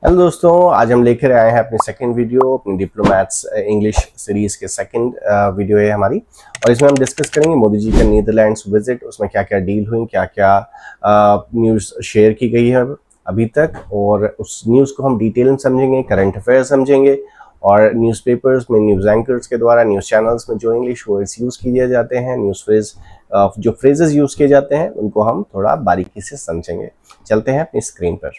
Hello दोस्तों, आज हम लेकर आए हैं अपनी सेकंड वीडियो अपनी डिप्लोमैट्स इंग्लिश सीरीज के सेकंड वीडियो है हमारी। और इसमें हम डिस्कस करेंगे मोदी जी का नीदरलैंड्स विजिट, उसमें क्या क्या डील हुई, क्या क्या न्यूज़ शेयर की गई है अभी तक, और उस न्यूज़ को हम डिटेल में समझेंगे, करंट अफेयर समझेंगे, और न्यूज़पेपर्स में न्यूज़ एंकर्स के द्वारा न्यूज़ चैनल्स में जो इंग्लिश वर्ड्स यूज़ किए जाते हैं, न्यूज़ फ्रेज जो फ्रेजेस यूज़ किए जाते हैं, उनको हम थोड़ा बारीकी से समझेंगे। चलते हैं अपनी स्क्रीन पर।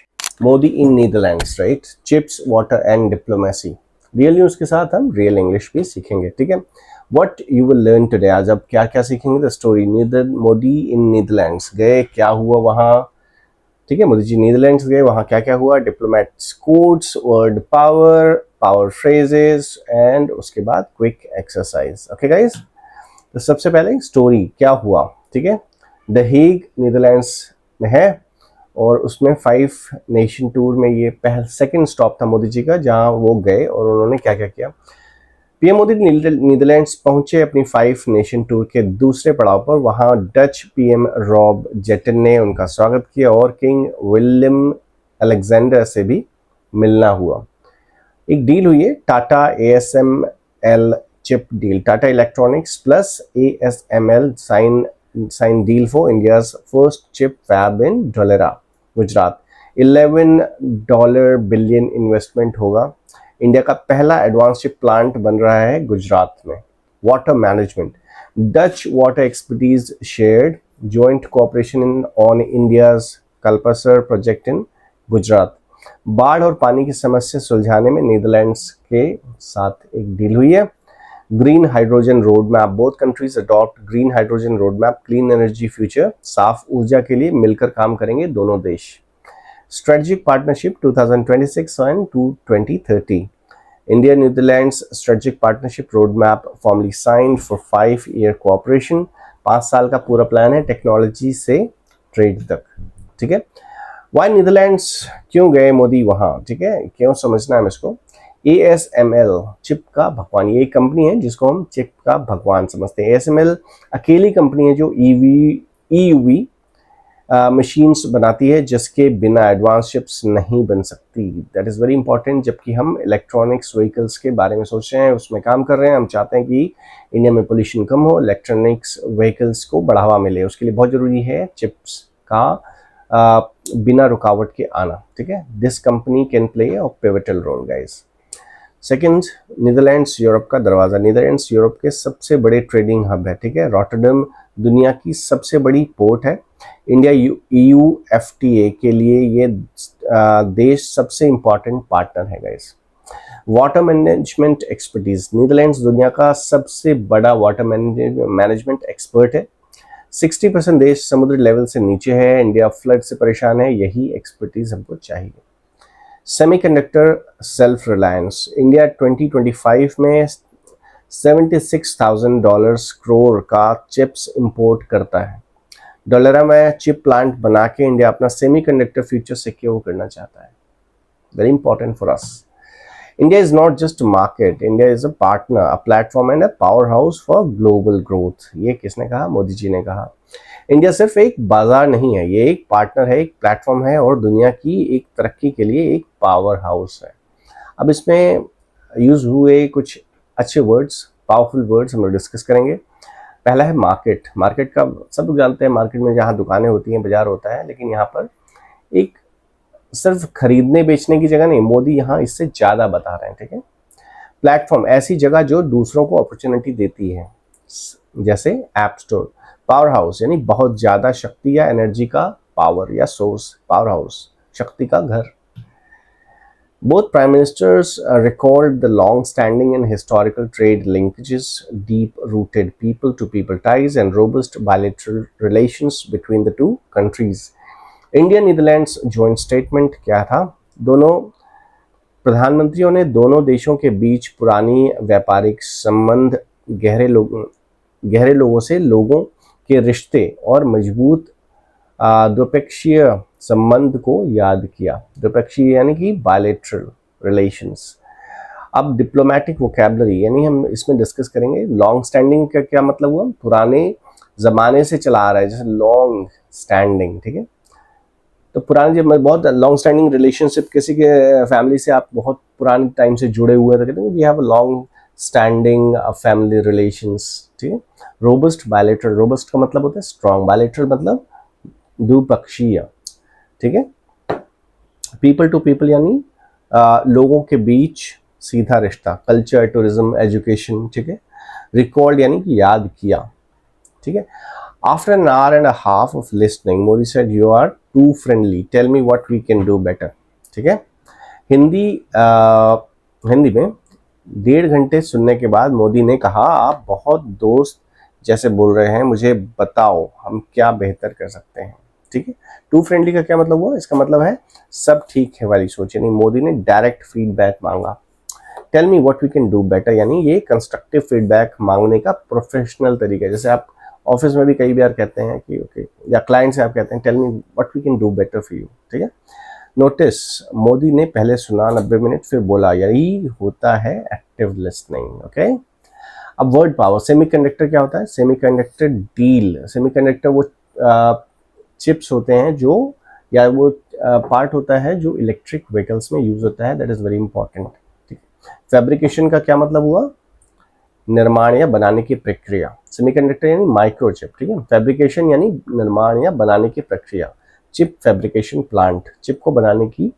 Modi in Netherlands, right? Chips, water and diplomacy. Real news के साथ हम रियल इंग्लिश भी सीखेंगे, ठीक है? What you will learn today, आज आप क्या क्या सीखेंगे? The story Modi in Netherlands गए, क्या हुआ वहाँ, ठीक है? मोदी जी नीदरलैंड्स गए, वहाँ क्या क्या हुआ, diplomats codes, word power, power phrases, and उसके बाद क्विक एक्सरसाइज। ओके गाइस, तो सबसे पहले स्टोरी क्या हुआ, ठीक है? द हेग नीदरलैंड्स में है, और उसमें 5 नेशन टूर में ये पहला सेकंड स्टॉप था मोदी जी का, जहां वो गए और उन्होंने क्या क्या किया। पीएम मोदी नीदरलैंड्स पहुंचे अपनी 5 नेशन टूर के दूसरे पड़ाव पर। वहां डच पीएम रॉब जेटन ने उनका स्वागत किया और किंग विलियम अलेक्जेंडर से भी मिलना हुआ। एक डील हुई है, Tata ASML chip deal, Tata electronics plus ASML sign deal for India's first chip fab in Dholera, Gujarat. $11 billion investment होगा। इंडिया का पहला एडवांस चिप प्लांट बन रहा है गुजरात में। Water management, Dutch water expertise shared, joint cooperation in on India's Kalpasar project in Gujarat. बाढ़ और पानी की समस्या सुलझाने में नीदरलैंड्स के साथ एक डील हुई है। Green hydrogen road map, both countries adopt green hydrogen road map, clean energy future, साफ ऊर्जा के लिए मिलकर काम करेंगे दोनों देश। Strategic partnership 2026 and to 2030, India Netherlands strategic partnership road map formally signed for 5-year cooperation. 5 साल का पूरा प्लान है, टेक्नोलॉजी से ट्रेड तक, ठीक है? वाई नीदरलैंड्स, क्यों गए मोदी वहां, ठीक है? क्यों समझना है इसको। ASML चिप का भगवान, ये एक कंपनी है जिसको हम चिप का भगवान समझते हैं। ASML अकेली कंपनी है जो EUV मशीन्स बनाती है, जिसके बिना एडवांस चिप्स नहीं बन सकती। That is very important. जबकि हम इलेक्ट्रॉनिक्स व्हीकल्स के बारे में सोच रहे हैं, उसमें काम कर रहे हैं, हम चाहते हैं कि इंडिया में पोल्यूशन कम हो, इलेक्ट्रॉनिक्स व्हीकल्स को बढ़ावा मिले, उसके लिए बहुत ज़रूरी है चिप्स का बिना रुकावट के आना, ठीक है? This company can play a pivotal role guys. Second, Netherlands Europe का दरवाज़ा। नीदरलैंड्स यूरोप के सबसे बड़े ट्रेडिंग हब है, ठीक है? रॉटरडम दुनिया की सबसे बड़ी पोर्ट है। इंडिया EU FTA के लिए ये देश सबसे इम्पॉर्टेंट पार्टनर है guys. Water management expertise, Netherlands दुनिया का सबसे बड़ा वाटर मैनेजमेंट एक्सपर्ट है। 60% देश समुद्र लेवल से नीचे है। इंडिया फ्लड से परेशान है, यही एक्सपर्टीज हमको चाहिए। सेमीकंडक्टर सेल्फ रिलायंस, इंडिया 2025 में $76,000 करोड़ का चिप्स इंपोर्ट करता है। डॉलरा में चिप प्लांट बना के इंडिया अपना सेमीकंडक्टर फ्यूचर सिक्योर करना चाहता है। Very important for us. India is not just market, India is a partner, a platform and a power house for global growth. ये किसने कहा? मोदी जी ने कहा। इंडिया सिर्फ एक बाजार नहीं है, ये एक पार्टनर है, एक प्लेटफॉर्म है, और दुनिया की एक तरक्की के लिए एक पावर हाउस है। अब इसमें यूज हुए कुछ अच्छे वर्ड्स, पावरफुल वर्ड्स हम लोग डिस्कस करेंगे। पहला है मार्केट। मार्केट का सब लोग जानते हैं, मार्केट में जहाँ दुकानें होती हैं, बाजार होता है, लेकिन यहाँ पर एक सिर्फ खरीदने बेचने की जगह नहीं, मोदी यहाँ इससे ज़्यादा बता रहे हैं, ठीक है? प्लेटफॉर्म, ऐसी जगह जो दूसरों को अपॉर्चुनिटी देती है, जैसे ऐप स्टोर। पावर हाउस यानी बहुत ज़्यादा शक्ति या एनर्जी का पावर या सोर्स, पावर हाउस, शक्ति का घर। Both prime ministers recalled the long-standing and historical trade linkages, deep-rooted people-to-people ties, and robust bilateral relations between the two countries. India-Netherlands joint statement क्या था? दोनों प्रधानमंत्रियों ने दोनों देशों के बीच पुरानी व्यापारिक संबंध, गहरे लोगों से लोगों के रिश्ते और मजबूत द्विपक्षीय संबंध को याद किया। द्विपक्षीय यानी कि बायलैटरल रिलेशंस। अब डिप्लोमेटिक वोकैबुलरी यानी हम इसमें डिस्कस करेंगे। लॉन्ग स्टैंडिंग का क्या मतलब हुआ? पुराने जमाने से चला आ रहा है, जैसे लॉन्ग स्टैंडिंग, ठीक है? तो पुराने जब बहुत लॉन्ग स्टैंडिंग रिलेशनशिप, किसी के फैमिली से आप बहुत पुराने टाइम से जुड़े हुए थे, कहते हैं we have a long standing family relations, ठीक है। रोबस्ट बायलैटरल, रोबस्ट का मतलब होता है स्ट्रॉन्ग, बायलैटरल मतलब द्विपक्षीय, ठीक है। पीपल टू पीपल यानी लोगों के बीच सीधा रिश्ता, कल्चर, टूरिज्म, एजुकेशन, ठीक है। रिकॉर्ड यानी कि याद किया, ठीक है। After an hour and a half of listening Modi said you are too friendly, tell me what we can do better, ठीक है। हिंदी हिंदी में 1.5 घंटे सुनने के बाद मोदी ने कहा आप बहुत दोस्त जैसे बोल रहे हैं, मुझे बताओ हम क्या बेहतर कर सकते हैं, ठीक है। टू फ्रेंडली का क्या मतलब हुआ, इसका मतलब है सब ठीक है वाली सोच, यानी मोदी ने डायरेक्ट फीडबैक मांगा। Tell me what we can do better यानी ये कंस्ट्रक्टिव फीडबैक मांगने का प्रोफेशनल तरीका है। जैसे आप ऑफिस में भी कई बार कहते हैं कि ओके, या क्लाइंट से आप कहते हैं tell me what we can do better for you, ठीक है। नोटिस मोदी ने पहले सुना 90 मिनट फिर बोला, यही होता है एक्टिव लिसनिंग, ओके। अब वर्ड पावर, सेमीकंडक्टर क्या होता है, सेमीकंडक्टर डील, सेमीकंडक्टर वो चिप्स होते हैं जो, या वो पार्ट होता है जो इलेक्ट्रिक व्हीकल्स में यूज होता है, दैट इज वेरी इंपॉर्टेंट, ठीक है। फैब्रिकेशन का क्या मतलब हुआ, निर्माण या बनाने की प्रक्रिया, सेमीकंडक्टर यानी माइक्रोचिप, ठीक है। फैब्रिकेशन यानी निर्माण या बनाने की प्रक्रिया, चिप फैब्रिकेशन प्लांट, चिप को बनाने की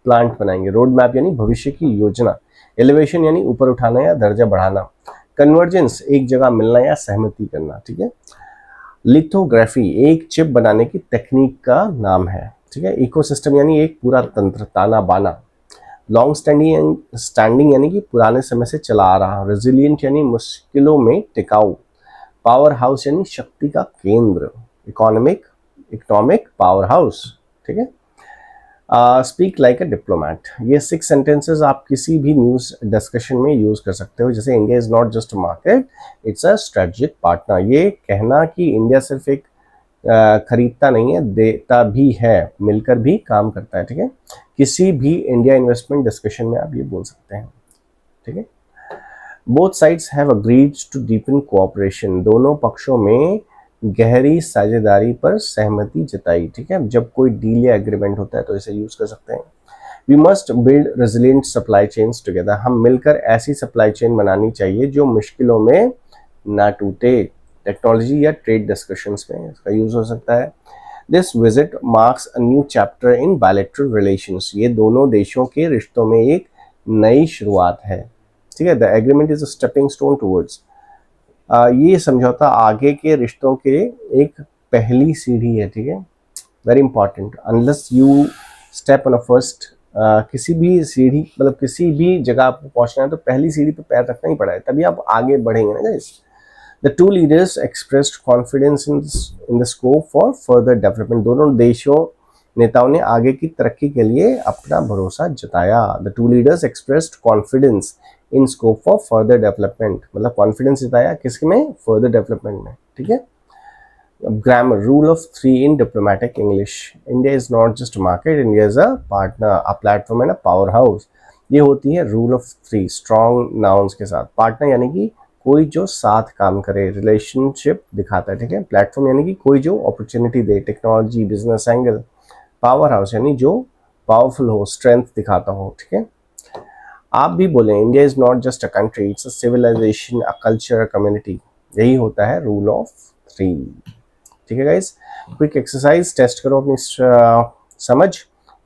प्लांट बनाएंगे। रोड मैप यानी भविष्य की योजना, एलिवेशन यानी ऊपर उठाना या दर्जा बढ़ाना, कन्वर्जेंस एक जगह मिलना या सहमति करना, ठीक है। लिथोग्राफी एक चिप बनाने की तकनीक का नाम है, ठीक है। इकोसिस्टम यानी एक पूरा तंत्र, ताना बाना। लॉन्ग स्टैंडिंग यानी कि पुराने समय से चला आ रहा। रेजिलियंट यानी मुश्किलों में टिकाऊ। पावर हाउस यानी शक्ति का केंद्र। इकोनॉमिक पावर हाउस, ठीक है। स्पीक लाइक अ डिप्लोमैट, ये 6 सेंटेंसेस आप किसी भी न्यूज डिस्कशन में यूज कर सकते हो। जैसे India is not just a market, it's a strategic partner, ये कहना कि इंडिया सिर्फ एक खरीदता नहीं है, देता भी है, मिलकर भी काम करता है, ठीक है। किसी भी इंडिया इन्वेस्टमेंट डिस्कशन में आप ये बोल सकते हैं, ठीक है। Both sides have agreed to deepen cooperation, दोनों पक्षों में गहरी साझेदारी पर सहमति जताई, ठीक है। जब कोई डील या एग्रीमेंट होता है तो इसे यूज कर सकते हैं। We must build resilient supply chains together, हम मिलकर ऐसी सप्लाई चेन बनानी चाहिए जो मुश्किलों में ना टूटे। टेक्नोलॉजी या ट्रेड डिस्कशंस में इसका यूज हो सकता है। This visit marks a new chapter in bilateral relations, ये दोनों देशों के रिश्तों में एक नई शुरुआत है, ठीक है। The agreement is a stepping stone towards, ये समझौता आगे के रिश्तों के एक पहली सीढ़ी है, ठीक है। Very important, unless you step on a first, किसी भी सीढ़ी मतलब किसी भी जगह आपको पहुंचना है तो पहली सीढ़ी पर पैर रखना ही पड़ा है, तभी आप आगे बढ़ेंगे ना guys. The two leaders expressed confidence in the scope for further development, दोनों देशों नेताओं ने आगे की तरक्की के लिए अपना भरोसा जताया। The two leaders expressed confidence in scope for further development, मतलब कॉन्फिडेंस जताया किसमें, further development में, ठीक है। Grammar, rule of 3 in diplomatic English, India is not just a market, India is a partner, a platform and a powerhouse, ये होती है rule of 3 strong nouns के साथ। पार्टनर यानी कि कोई जो साथ काम करे, रिलेशनशिप दिखाता है, ठीक है। प्लेटफॉर्म यानी कि कोई जो अपॉर्चुनिटी दे, technology, business angle. Power house यानी जो पावरफुल हो, स्ट्रेंथ दिखाता हो, ठीक है। आप भी बोलें India is not just a country, it's a civilisation, a culture, a community, यही होता है रूल ऑफ 3, ठीक है गाइस। क्विक एक्सरसाइज टेस्ट करो अपनी समझ।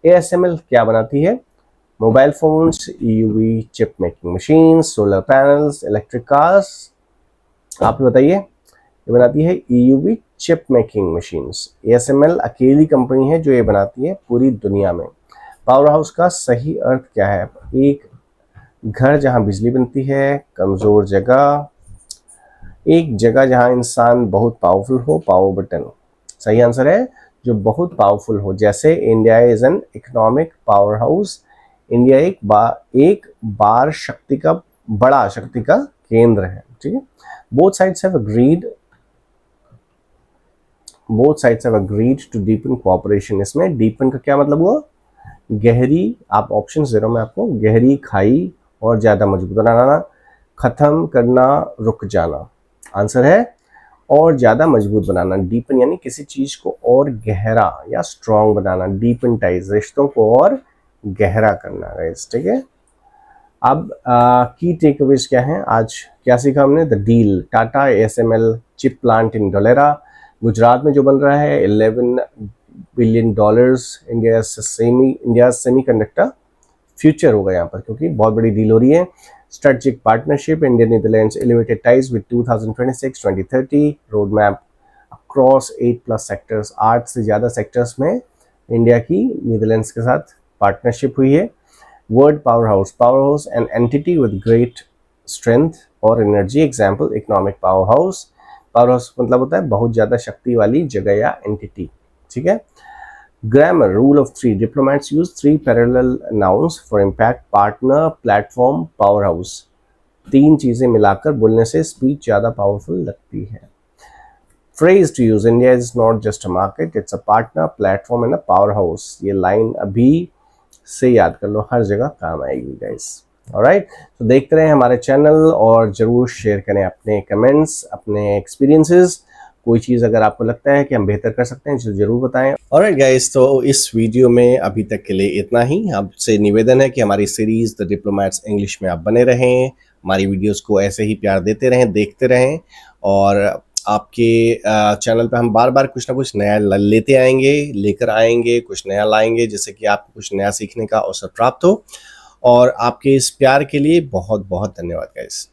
ASML क्या बनाती है, mobile phones, EUV chip making machine, solar panels, electric cars. आप बताइए, ये बनाती है EUV chip making machines. ASML अकेली कंपनी है जो ये बनाती है पूरी दुनिया में। पावर हाउस का सही अर्थ क्या है, एक घर जहां बिजली बनती है, कमजोर जगह, एक जगह जहां इंसान बहुत पावरफुल हो, पावर बटन। सही आंसर है जो बहुत पावरफुल हो, जैसे India is an economic power house, India एक बार शक्ति का बड़ा शक्ति का केंद्र है, ठीक है। Both sides have agreed to deepen cooperation, इसमें डीपन का क्या मतलब हुआ, गहरी, आप ऑप्शन दे रहा हूं मैं आपको, गहरी खाई और ज्यादा मजबूत बनाना, खत्म करना, रुक जाना। आंसर है और ज़्यादा मजबूत बनाना, डीपन यानी किसी चीज़ को और गहरा या स्ट्रॉन्ग बनाना, डीपनटाइज रिश्तों को और गहरा करना गाइस, ठीक है। अब की टेकअवेज क्या हैं, आज क्या सीखा हमने, the deal, Tata ASML chip plant in Dholera, Gujarat में जो बन रहा है $11 बिलियन, इंडिया सेमीकंडक्टर फ्यूचर होगा यहाँ पर, क्योंकि बहुत बड़ी डील हो रही है। Strategic partnership, India Netherlands elevated ties with 2026-2030 road map across 8+ sectors, 8 से ज़्यादा सेक्टर्स में इंडिया की नीदरलैंड्स के साथ पार्टनरशिप हुई है। Word power house an entity with great strength और energy, example economic power house मतलब होता है बहुत ज़्यादा शक्ति वाली जगह या एंटिटी, ठीक है। Grammar, rule of three, diplomats use 3 parallel nouns for impact, partner, platform, power house. 3 चीज़ें मिलाकर बोलने से स्पीच ज़्यादा पावरफुल लगती है। Phrase to use, India is not just a market, it's a partner, platform and a power house. ये line अभी से याद कर लो, हर जगह काम आएगी गाइस। ऑलराइट, तो देखते रहें हमारे चैनल और ज़रूर शेयर करें अपने कमेंट्स, अपने एक्सपीरियंसेस। कोई चीज़ अगर आपको लगता है कि हम बेहतर कर सकते हैं तो ज़रूर बताएं। ऑलराइट गाइस, तो इस वीडियो में अभी तक के लिए इतना ही। आपसे निवेदन है कि हमारी सीरीज़ द डिप्लोमैट्स इंग्लिश में आप बने रहें, हमारी वीडियोस को ऐसे ही प्यार देते रहें, देखते रहें, और आपके चैनल पे हम बार बार कुछ ना कुछ नया लेकर आएंगे, कुछ नया लाएंगे, जिससे कि आपको कुछ नया सीखने का अवसर प्राप्त हो। और आपके इस प्यार के लिए बहुत बहुत धन्यवाद गाइस।